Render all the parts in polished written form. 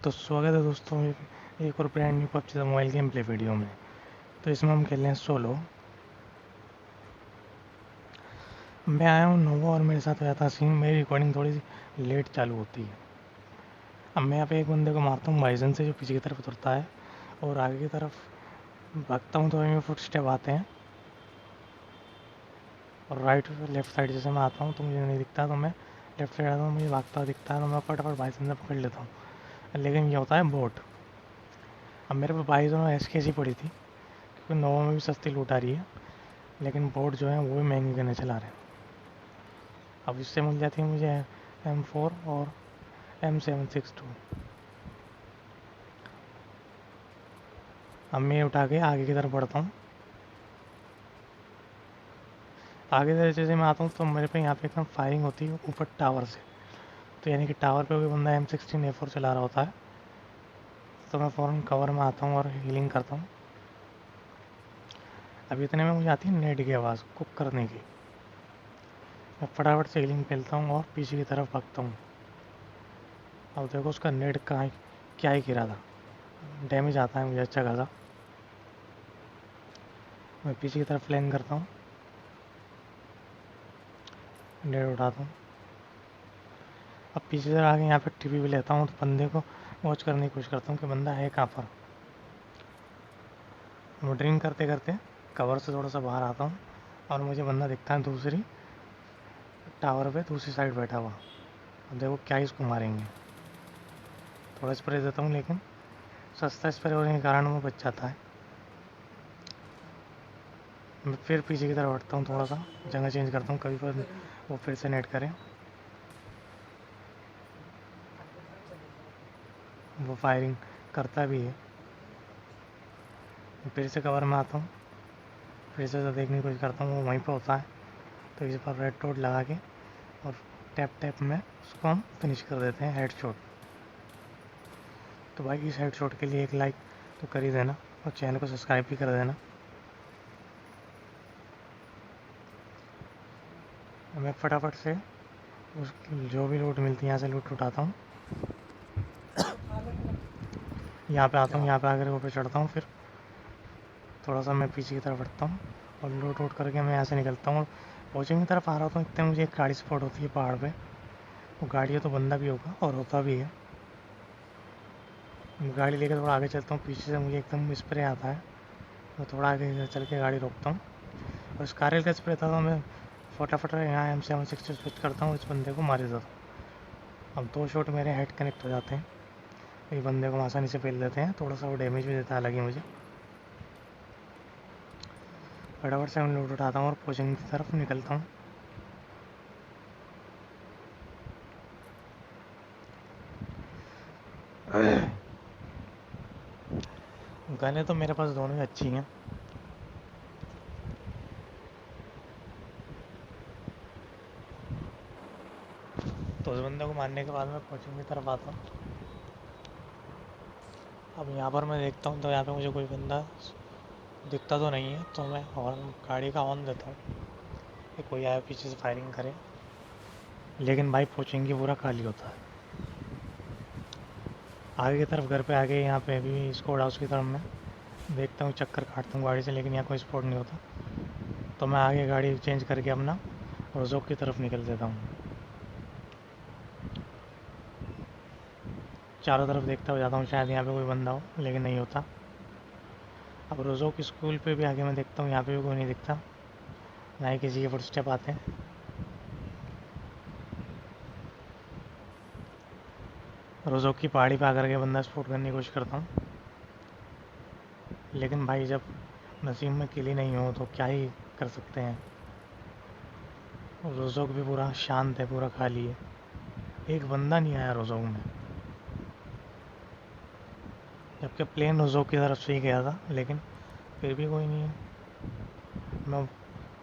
तो स्वागत है दोस्तों एक और brand new PUBG mobile game play video में। तो इसमें हम खेल रहे हैं सोलो। मैं आया हूँ नोवा और मेरे साथ रहता सीन। मेरी रिकॉर्डिंग थोड़ी सी लेट चालू होती है। अब मैं यहाँ पे एक बंदे को मारता हूँ बाइजन से, जो पीछे की तरफ उतरता है और आगे की तरफ भागता हूँ तो मेरे फुट स्टेप आते हैं और राइट लेफ्ट साइड जैसे मैं आता हूँ तो मुझे नहीं दिखता, तो मैं लेफ्ट साइड आता हूँ, मुझे भागता हुआ दिखता है तो मैं फटाफट बाइजन से पकड़ लेता हूँ। लेकिन ये होता है बोट। अब मेरे पास बाइजन और एसकेसी पड़ी थी क्योंकि नोवा में भी सस्ती लूट आ रही है, लेकिन बोट जो है वो भी महंगी करने चला रहे हैं। अब इससे मिल जाती है मुझे M4 और M762। अब मैं उठा के आगे की तरफ बढ़ता हूँ। आगे से जैसे मैं आता हूँ तो मेरे पे यहाँ पे एकदम फायरिंग होती है ऊपर टावर से, तो यानी कि टावर पे कोई बंदा M16A4 चला रहा होता है, तो मैं फ़ौरन कवर में आता हूँ और हीलिंग करता हूँ। अब इतने में मुझे आती है नेट की आवाज़ कुक करने की। मैं फटाफट से हीलिंग फैलता हूँ और पीछे की तरफ भागता हूँ। अब देखो उसका नेट कहाँ क्या ही गिरा था, डैमेज आता है मुझे अच्छा खासा। मैं पीछे की तरफ फ्लैंक करता हूँ, नेट उठाता हूँ। अब पीछे से आके यहाँ पे टीपी भी लेता हूँ तो बंदे को वॉच करने की कोशिश करता हूँ कि बंदा है कहाँ पर। मैं ड्रिंक करते करते कवर से थोड़ा सा बाहर आता हूँ और मुझे बंदा दिखता है दूसरी टावर पे दूसरी साइड बैठा हुआ। अब देखो क्या ही इसको मारेंगे। थोड़ा स्प्रे देता हूँ लेकिन सस्ता स्प्रे होने के कारण वो बच जाता है। मैं फिर पीछे की तरफ हटता हूँ, थोड़ा सा जगह चेंज करता हूँ, कभी पर वो फिर से नेट करें। वो फायरिंग करता भी है। फिर से कवर में आता हूँ, फिर से देखने की कोशिश करता हूँ, वो वहीं पर होता है। तो इस पर रेड डॉट लगा के और टैप टैप में उसको हम फिनिश कर देते हैं, हेड शॉट। तो भाई इस हेड शॉट के लिए एक लाइक तो कर ही देना और चैनल को सब्सक्राइब भी कर देना। मैं फटाफट से उस जो भी लूट मिलती है यहाँ से लूट उठाता हूँ। यहाँ पे आता हूँ, यहाँ पे आकर ऊपर चढ़ता हूँ, फिर थोड़ा सा मैं पीछे की तरफ हटता हूँ और लूट उठ करके मैं यहाँ से निकलता हूँ और कोचिंग की तरफ आ रहा हूँ। इतने मुझे एक गाड़ी स्पॉट होती है पहाड़ पे। वो गाड़ी है तो बंदा भी होगा और होता भी है। गाड़ी लेकर थोड़ा आगे चलता हूँ, पीछे से मुझे एकदम स्प्रे आता है। मैं थोड़ा आगे चल के गाड़ी रोकता हूँ और स्कारल का स्प्रे था तो मैं फटाफट यहाँ M762 स्विच करता हूँ, इस बंदे को मार देता हूँ। अब 2 शॉट मेरे हेड कनेक्ट हो जाते हैं, एक बंदे को आसानी से फेल देते हैं। थोड़ा सा वो डैमेज भी देता है हालांकि मुझे। फटाफट से मैं लूट उठाता हूँ और कोचिंग की तरफ निकलता हूँ। गनें तो मेरे पास दोनों ही अच्छी हैं। तो उस बंदे को मारने के बाद मैं कोचिंग की तरफ आता हूँ। अब यहाँ पर मैं देखता हूँ तो यहाँ पे मुझे कोई बंदा दिखता तो नहीं है, तो मैं हॉर्न गाड़ी का हॉर्न देता हूँ कि कोई आए पीछे से फायरिंग करे। लेकिन भाई कोचिंग की पूरा खाली होता है। आगे की तरफ घर पे आके यहाँ पे भी स्कोड हाउस की तरफ मैं देखता हूँ, चक्कर काटता हूँ गाड़ी से, लेकिन यहाँ कोई स्पॉट नहीं होता। तो मैं आगे गाड़ी चेंज करके अपना रोजोक की तरफ निकल देता हूँ। चारों तरफ देखता हो जाता हूँ, शायद यहाँ पे कोई बंदा हो, लेकिन नहीं होता। अब रोजोक स्कूल पे भी आगे मैं देखता हूँ, यहाँ पे भी कोई नहीं दिखता, ना ही किसी के फुटस्टेप आते हैं। रोजोक की पहाड़ी पे आकर के बंदा स्पॉट करने की कोशिश करता हूँ, लेकिन भाई जब नसीब में किली नहीं हो तो क्या ही कर सकते हैं। रोजोक भी पूरा शांत है, पूरा खाली है, एक बंदा नहीं आया रोजोक में, जबकि प्लेन रोजोक की तरफ से ही गया था, लेकिन फिर भी कोई नहीं है। मैं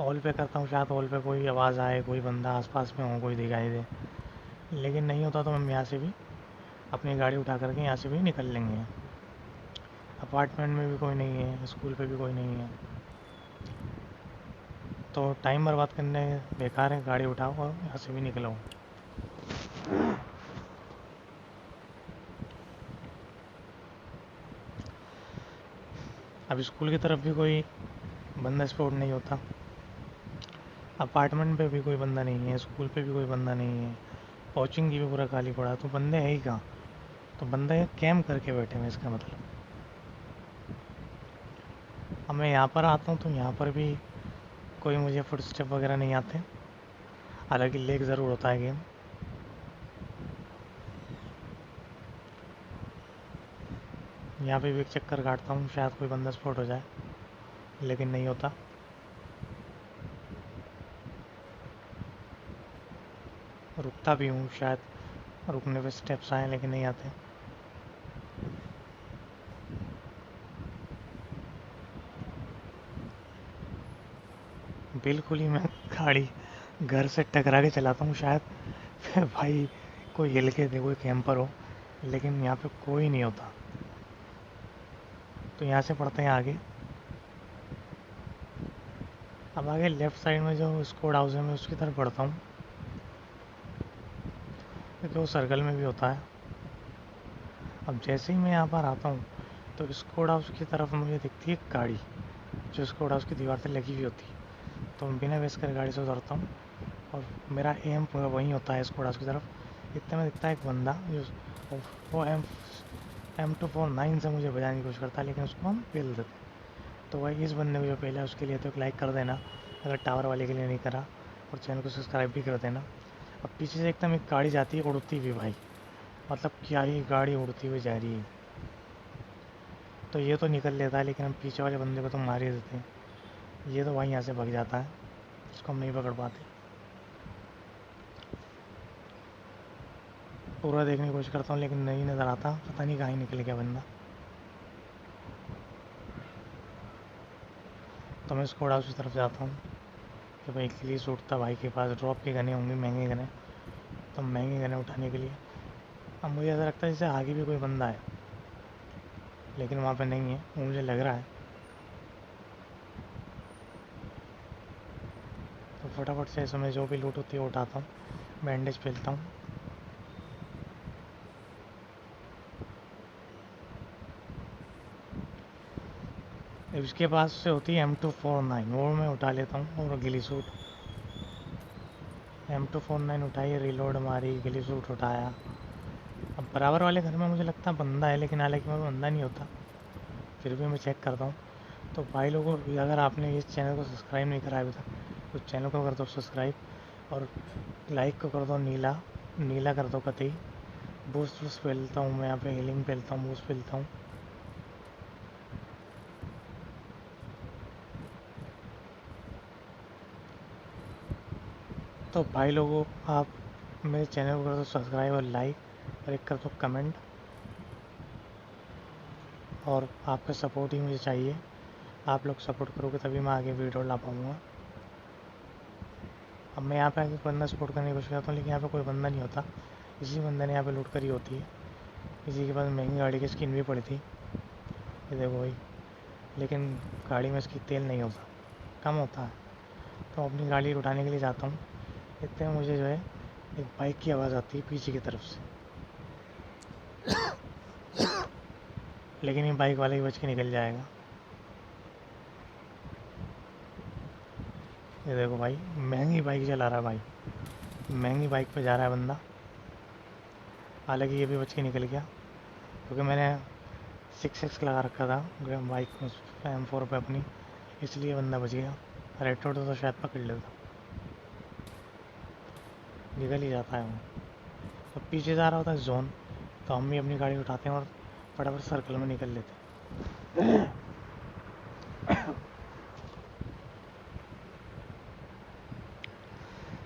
ऑल पे करता हूँ, शायद ऑल पे कोई आवाज़ आए, कोई बंदा आसपास में हो, कोई दिखाई दे, लेकिन नहीं होता तो हम यहाँ से भी अपनी गाड़ी उठा करके यहाँ से भी निकल लेंगे। अपार्टमेंट में भी कोई नहीं है, स्कूल पे भी कोई नहीं है, तो टाइम बर्बाद करने बेकार है। गाड़ी उठाओ और यहाँ से भी निकलो। अब स्कूल की तरफ भी कोई बंदा स्पॉट नहीं होता, अपार्टमेंट पे भी कोई बंदा नहीं है, स्कूल पे भी कोई बंदा नहीं है, कोचिंग की भी पूरा खाली पड़ा, तो बंदे है ही कहाँ? तो बंदे कैंप करके बैठे हैं इसका मतलब। अब मैं यहाँ पर आता हूँ तो यहाँ पर भी कोई मुझे फुटस्टेप वगैरह नहीं आते, हालांकि लेक ज़रूर होता है गेम। यहाँ पे भी एक चक्कर काटता हूँ, शायद कोई बंदा स्पॉट हो जाए, लेकिन नहीं होता। रुकता भी हूँ, शायद रुकने पे स्टेप्स आए, लेकिन नहीं आते। बिल्कुल ही मैं गाड़ी घर से टकरा के चलाता हूँ शायद, फिर भाई कोई हिल के दे, कोई कैंपर हो, लेकिन यहाँ पे कोई नहीं होता। तो यहाँ से पढ़ते हैं आगे। अब आगे लेफ्ट साइड में जो स्कोड हाउस है मैं उसकी तरफ बढ़ता हूँ, क्योंकि वो सर्कल में भी होता है। अब जैसे ही मैं यहाँ पर आता हूँ तो स्कोड हाउस की तरफ मुझे दिखती है एक गाड़ी, जो स्कोड हाउस की दीवार से लगी हुई होती है। तो मैं बिना वेस्ट कर गाड़ी से उतरता हूँ और मेरा एम पूरा वहीं होता है स्कोड हाउस की तरफ। इतने में दिखता है एक बंदा जो वो M249 से मुझे बजाने की कोशिश करता है, लेकिन उसको हम पेल देते हैं। तो भाई इस बंदे को जो पहले उसके लिए तो एक लाइक कर देना, अगर टावर वाले के लिए नहीं करा, और चैनल को सब्सक्राइब भी कर देना। अब पीछे से एकदम एक गाड़ी जाती है उड़ती हुई भाई, मतलब क्या ही गाड़ी उड़ती हुई जा रही है। तो ये तो निकल लेता है, लेकिन हम पीछे वाले बंदे को तो मार ही देते हैं। ये तो भाई यहाँ से भाग जाता है, उसको हम नहीं पकड़ पाते। पूरा देखने की कोशिश करता हूँ लेकिन नहीं नज़र आता, पता नहीं कहाँ ही निकल गया बंदा। तो मैं स्क्वाड हाउस की तरफ जाता हूँ कि भाई के लिए सूट था भाई के पास, ड्रॉप की गने होंगी, महंगी गने, तो महंगी गने उठाने के लिए। अब मुझे ऐसा लगता है जैसे आगे भी कोई बंदा है, लेकिन वहाँ पे नहीं है, वो मुझे लग रहा है। तो फटाफट से इसमें जो भी लूट होती है वो उठाता हूँ, बैंडेज पहनता हूँ। इसके पास से होती है M249, वो मैं उठा लेता हूँ, और गिली सूट। M249 उठाई, रिलोड मारी, गिली सूट उठाया। अब बराबर वाले घर में मुझे लगता है बंदा है, लेकिन हालांकि मैं बंदा नहीं होता, फिर भी मैं चेक करता हूँ। तो भाई लोगों, अगर आपने इस चैनल को सब्सक्राइब नहीं करा अभी तक, तो चैनल को कर दो सब्सक्राइब, और लाइक को कर दो नीला, नीला कर दो कतई। बूस्ट वूस्ट फैलता हूँ मैं यहाँ पे, हीलिंग फैलता हूँ, बूस्ट फैलता हूँ। तो भाई लोगों, आप मेरे चैनल को कर दो सब्सक्राइब और लाइक, और एक कर दो कमेंट, और आपका सपोर्ट ही मुझे चाहिए। आप लोग सपोर्ट करोगे तभी मैं आगे वीडियो ला पाऊँगा। अब मैं यहाँ पे आगे बंदा सपोर्ट करने की कोशिश करता हूँ, लेकिन यहाँ पे कोई बंदा नहीं होता। इसी बंदे ने यहाँ पे लूट करी होती है। इसी के पास महंगी गाड़ी की स्किन भी पड़ी थी, ये देखो भाई, लेकिन गाड़ी में इसकी तेल नहीं होता, कम होता है। तो अपनी गाड़ी उठाने के लिए जाता हूँ, इतने में मुझे जो है एक बाइक की आवाज़ आती है पीछे की तरफ से, लेकिन ये बाइक वाला ही बच के निकल जाएगा। ये देखो भाई, महंगी बाइक चला रहा है भाई, महंगी बाइक पे जा रहा है बंदा। हालांकि ये भी बच के निकल गया, क्योंकि मैंने 6x लगा रखा था बाइक M4 पे अपनी, इसलिए बंदा बच गया। रेड रोड तो शायद पकड़ लेता, निकल ही जाता है वो। तो पीछे जा रहा होता है जोन, तो हम भी अपनी गाड़ी उठाते हैं और फटाफट सर्कल में निकल लेते हैं।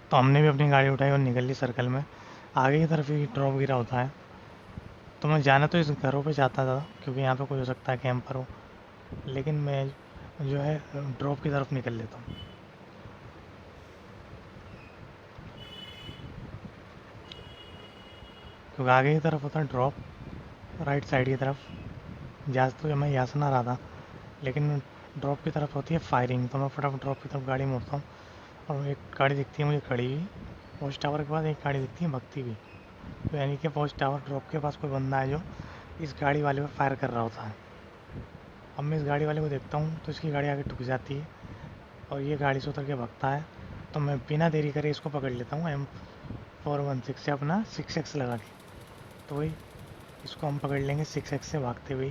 तो हमने भी अपनी गाड़ी उठाई और निकल ली सर्कल में। आगे की तरफ ही ड्रॉप गिरा होता है, तो मैं जाना तो इस घरों पे चाहता था, क्योंकि यहाँ पे कोई हो सकता है कैंपर हो, लेकिन मैं जो है ड्रॉप की तरफ निकल लेता हूँ। क्योंकि आगे की तरफ होता है ड्रॉप, राइट साइड की तरफ। जहाँ तो मैं यहाँ से ना रहा था, लेकिन ड्रॉप की तरफ होती है फायरिंग, तो मैं फटाफट ड्रॉप की तरफ गाड़ी मोड़ता हूँ, और एक गाड़ी दिखती है मुझे खड़ी हुई वॉच टावर के पास, एक गाड़ी दिखती है भगती हुई। तो यानी कि वॉच टावर ड्रॉप के पास कोई बंदा है जो इस गाड़ी वाले पर फायर कर रहा होता है। अब मैं इस गाड़ी वाले को देखता हूँ तो इसकी गाड़ी आगे ठुक जाती है और ये गाड़ी से उतर के भागता है। तो मैं बिना देरी करे इसको पकड़ लेता हूँ M416 से अपना 6X लगा के। तो वही इसको हम पकड़ लेंगे 6X से भागते हुए।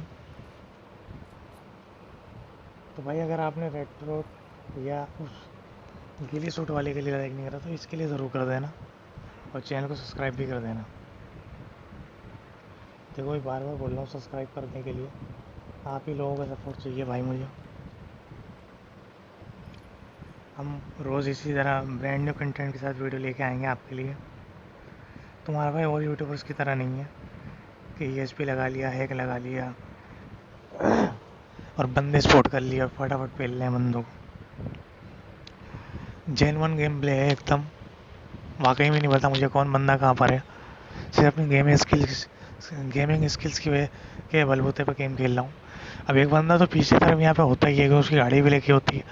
तो भाई अगर आपने रेड रोड या उस गिली सूट वाले के लिए लाइक नहीं करा तो इसके लिए ज़रूर कर देना और चैनल को सब्सक्राइब भी कर देना। देखो भाई बार बार बोल रहा हूँ सब्सक्राइब करने के लिए, आप ही लोगों का सपोर्ट चाहिए भाई मुझे। हम रोज़ इसी तरह ब्रांड न्यू कंटेंट के साथ वीडियो लेके आएंगे आपके लिए। तुम्हारा भाई और यूट्यूबर्स की तरह नहीं है कि ESP लगा लिया, हैक लगा लिया और बंदे स्पॉट कर लिया, फटाफट पेल रहे हैं बंदों को। जेन्युइन गेम प्ले है एकदम, वाकई में नहीं पता मुझे कौन बंदा कहाँ पर है। सिर्फ अपनी गेमिंग स्किल्स की वजह के बलबूते पर गेम खेल रहा हूँ। अब एक बंदा तो पीछे तरफ यहाँ पे होता ही है कि उसकी गाड़ी भी लेके होती है,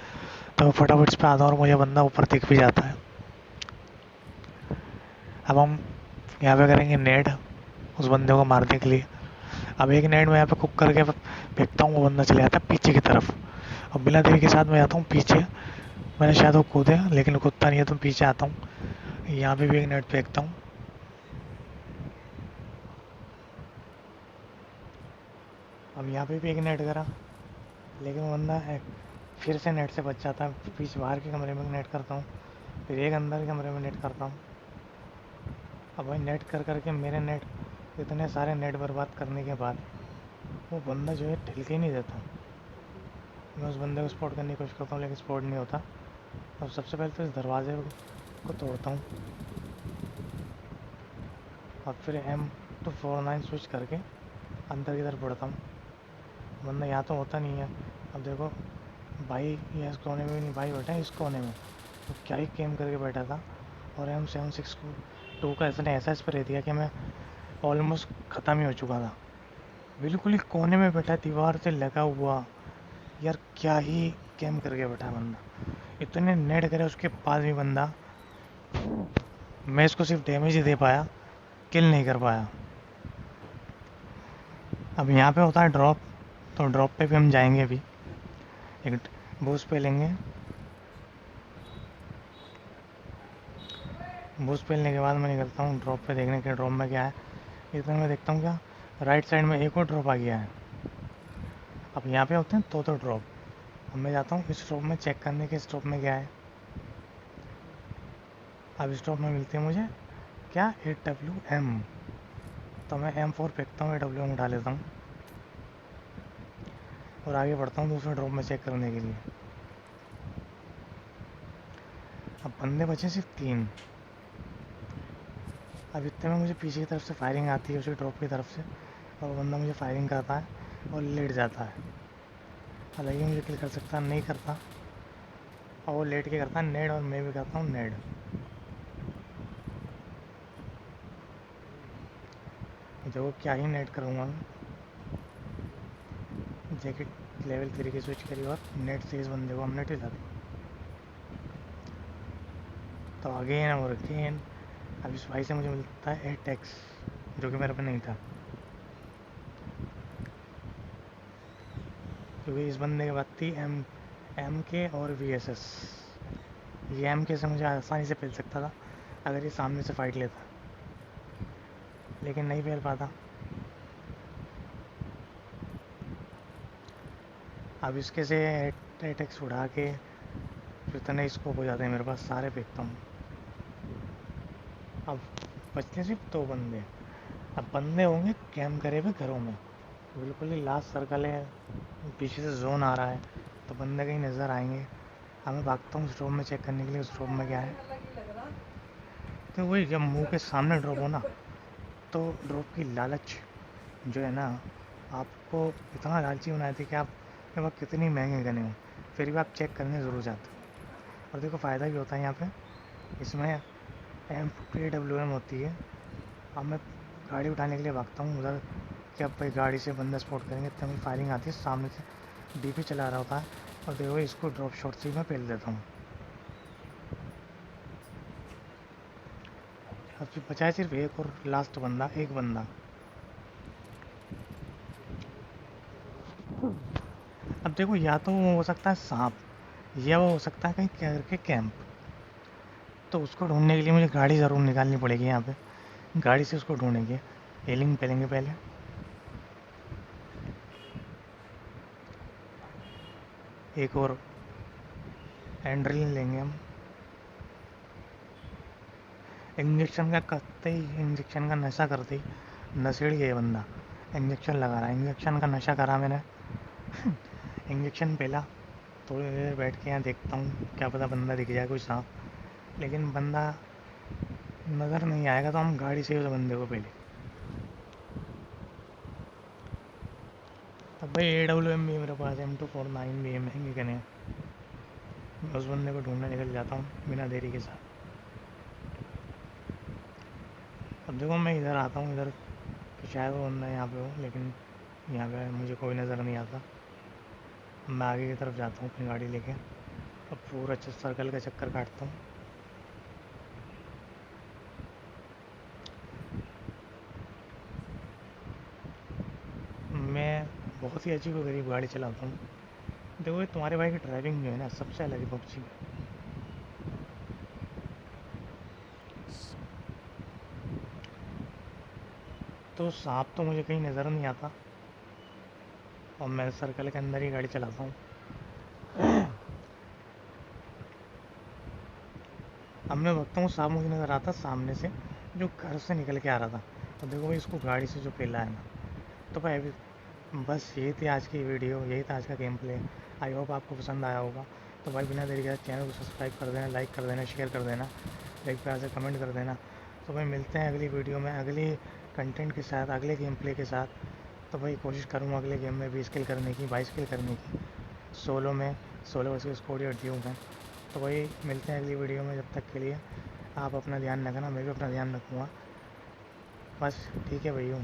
तो मैं फटाफट इस पर आता हूँ और मुझे बंदा ऊपर दिख भी जाता है। अब हम यहाँ पे करेंगे नेट उस बंदे को मारने के लिए। अब एक नेट में यहाँ पे कुक करके फेंकता हूँ, वो बंदा चले जाता है पीछे की तरफ। अब बिना देरी के साथ मैं जाता हूँ पीछे, मैंने शायद वो कूदे लेकिन कूदता नहीं है तो पीछे आता हूँ। यहाँ पे भी एक नेट फेंकता हूँ। अब यहाँ पे भी एक नेट करा लेकिन वो बंदा फिर से नेट से बच जाता है। पीछे बाहर के कमरे में नेट करता हूँ, फिर एक अंदर के कमरे में नेट करता हूँ। अब भाई नेट कर करके मेरे नेट, इतने सारे नेट बर्बाद करने के बाद वो बंदा जो है ढिल के ही नहीं देता। मैं उस बंदे को स्पॉट करने की कोशिश करता हूँ लेकिन स्पॉट नहीं होता। अब सबसे पहले तो इस दरवाजे को तोड़ता हूँ और फिर M249 स्विच करके अंदर की तरफ बढ़ता हूँ। बंदा यहाँ तो होता नहीं है। अब देखो भाई ये इस कोने में भी नहीं, भाई बैठा है इस कोने में, तो क्या ही गेम करके बैठा था। और M762 का इसने ऐसा स्प्रे दिया कि मैं ऑलमोस्ट ख़त्म ही हो चुका था। बिल्कुल ही कोने में बैठा, दीवार से लगा हुआ। यार क्या ही गेम करके बैठा बंदा, इतने नेट करे उसके पास भी बंदा, मैं इसको सिर्फ डैमेज ही दे पाया, किल नहीं कर पाया। अब यहाँ पे होता है ड्रॉप, तो ड्रॉप पे भी हम जाएंगे अभी। एक बूस्ट पे लेंगे, बूस्ट पे लेने के बाद मैं निकलता हूँ ड्रॉप पे देखने के ड्रॉप में क्या है। इतना मैं देखता हूँ क्या राइट साइड में एक और ड्रॉप आ गया है। अब यहाँ पे होते हैं तो ड्रॉप। अब मैं जाता हूँ इस ड्रॉप में चेक करने के, इस ड्रॉप में क्या है। अब इस ड्रॉप में मिलती है मुझे क्या AWM, तो मैं M4 फेंकता हूँ, AWM उठा लेता हूँ और आगे बढ़ता हूँ दूसरे ड्रॉप में चेक करने के लिए। अब बंदे बचे सिर्फ 3। अब इतने में मुझे पीछे की तरफ से फायरिंग आती है उसी ड्रॉप की तरफ से, और बंदा मुझे फायरिंग करता है और लेट जाता है। हालांकि मुझे किल कर सकता नहीं करता, और वो लेट के करता है नेड और मैं भी करता हूँ नेड। देखो क्या ही नेट करूँगा मैं। जैकेट लेवल 3 की स्विच करी और नेट से इस बंदे को हमने टिला दी। तो अगेन और अगेन अब इस भाई से मुझे मिलता है 8x, जो कि मेरे पे नहीं था, क्योंकि इस बंदे के बाद थी MK और VSS। ये MK से मुझे आसानी से पेल सकता था अगर ये सामने से फाइट लेता, लेकिन नहीं पेल पाता। अब इसके से 8x उड़ा के जितने स्कोप हो जाते हैं मेरे पास सारे फेंकता हूँ। अब बचते सिर्फ 2 बंदे। अब बंदे होंगे कैम करे हुए घरों में, बिल्कुल ही लास्ट सर्कल है, पीछे से जोन आ रहा है, तो बंदे कहीं नज़र आएंगे। हमें भागता हूँ स्टॉप में चेक करने के लिए स्टॉप में क्या है। तो वही जब मुंह के सामने ड्रॉप हो ना, तो ड्रॉप की लालच जो है ना, आपको इतना लालची बनाती है कि आप के पास कितनी महंगे गने हो फिर भी आप चेक करने ज़रूर जाते हो। और देखो फ़ायदा भी होता है यहाँ पे, इसमें MPWM होती है। अब मैं गाड़ी उठाने के लिए भागता हूँ उधर कि अब भाई गाड़ी से बंदा स्पॉट करेंगे, तभी फायरिंग आती है। सामने से DP चला रहा होता है और देखो इसको ड्रॉप शॉट से ही मैं पेल देता हूँ। अब फिर बचा है सिर्फ एक और लास्ट बंदा, एक बंदा। अब देखो, या तो वो हो सकता है सांप, या वो हो सकता है कहीं करके कैंप। तो उसको ढूंढने के लिए मुझे गाड़ी ज़रूर निकालनी पड़ेगी यहाँ पे, गाड़ी से उसको ढूंढेंगे, हेलिंग पहलेंगे पहले। एक और एंड्रेलिन लेंगे हम। इंजेक्शन का करते ही, इंजेक्शन का नशा करते ही नशेड़ी है ये बंदा। इंजेक्शन लगा रहा है, इंजेक्शन का नशा करा मैंने। इंजेक्शन पहला, थोड़ी देर बैठ के यहाँ देखता हूँ, क्या पता बंदा दिख जाए कोई सांप। लेकिन बंदा नज़र नहीं आएगा तो हम गाड़ी से उस बंदे को पहले। अब भाई AWM भी है मेरे पास, M249 भी है, महंगे कहने। मैं उस बंदे को ढूंढने निकल जाता हूँ बिना देरी के साथ। अब देखो मैं इधर आता हूँ, इधर कि शायद वो बंदा यहाँ पे हो, लेकिन यहाँ पे मुझे कोई नज़र नहीं आता। मैं आगे की तरफ जाता हूँ अपनी गाड़ी लेके। अब पूरा सर्कल का चक्कर काटता हूँ। मैं बहुत ही अजीब व गरीब गाड़ी चलाता हूँ। देखो ये तुम्हारे भाई की ड्राइविंग जो है ना, सबसे अलग है पबजी में। तो सांप तो मुझे कहीं नज़र नहीं आता, और मैं सर्कल के अंदर ही गाड़ी चलाता हूँ। अब मैं देखता हूँ सांप मुझे नज़र आता सामने से, जो घर से निकल के आ रहा था। तो देखो भाई इसको गाड़ी से जो पेला है ना। तो भाई अभी बस यही थी आज की वीडियो, यही था आज का गेम प्ले। आई होप आपको पसंद आया होगा। तो भाई बिना देरी के चैनल को सब्सक्राइब कर देना, लाइक कर देना, शेयर कर देना, एक प्यार से कमेंट कर देना। तो भाई मिलते हैं अगली वीडियो में, अगली कंटेंट के साथ, अगले गेम प्ले के साथ। तो भाई कोशिश करूँगा अगले गेम में 20 किल करने की, 22 किल करने की, सोलो में, सोलो वर्सेस स्क्वाड या ड्यू में। तो भाई मिलते हैं अगली वीडियो में, जब तक के लिए आप अपना ध्यान रखना, मैं भी अपना ध्यान रखूँगा। बस ठीक है भैया।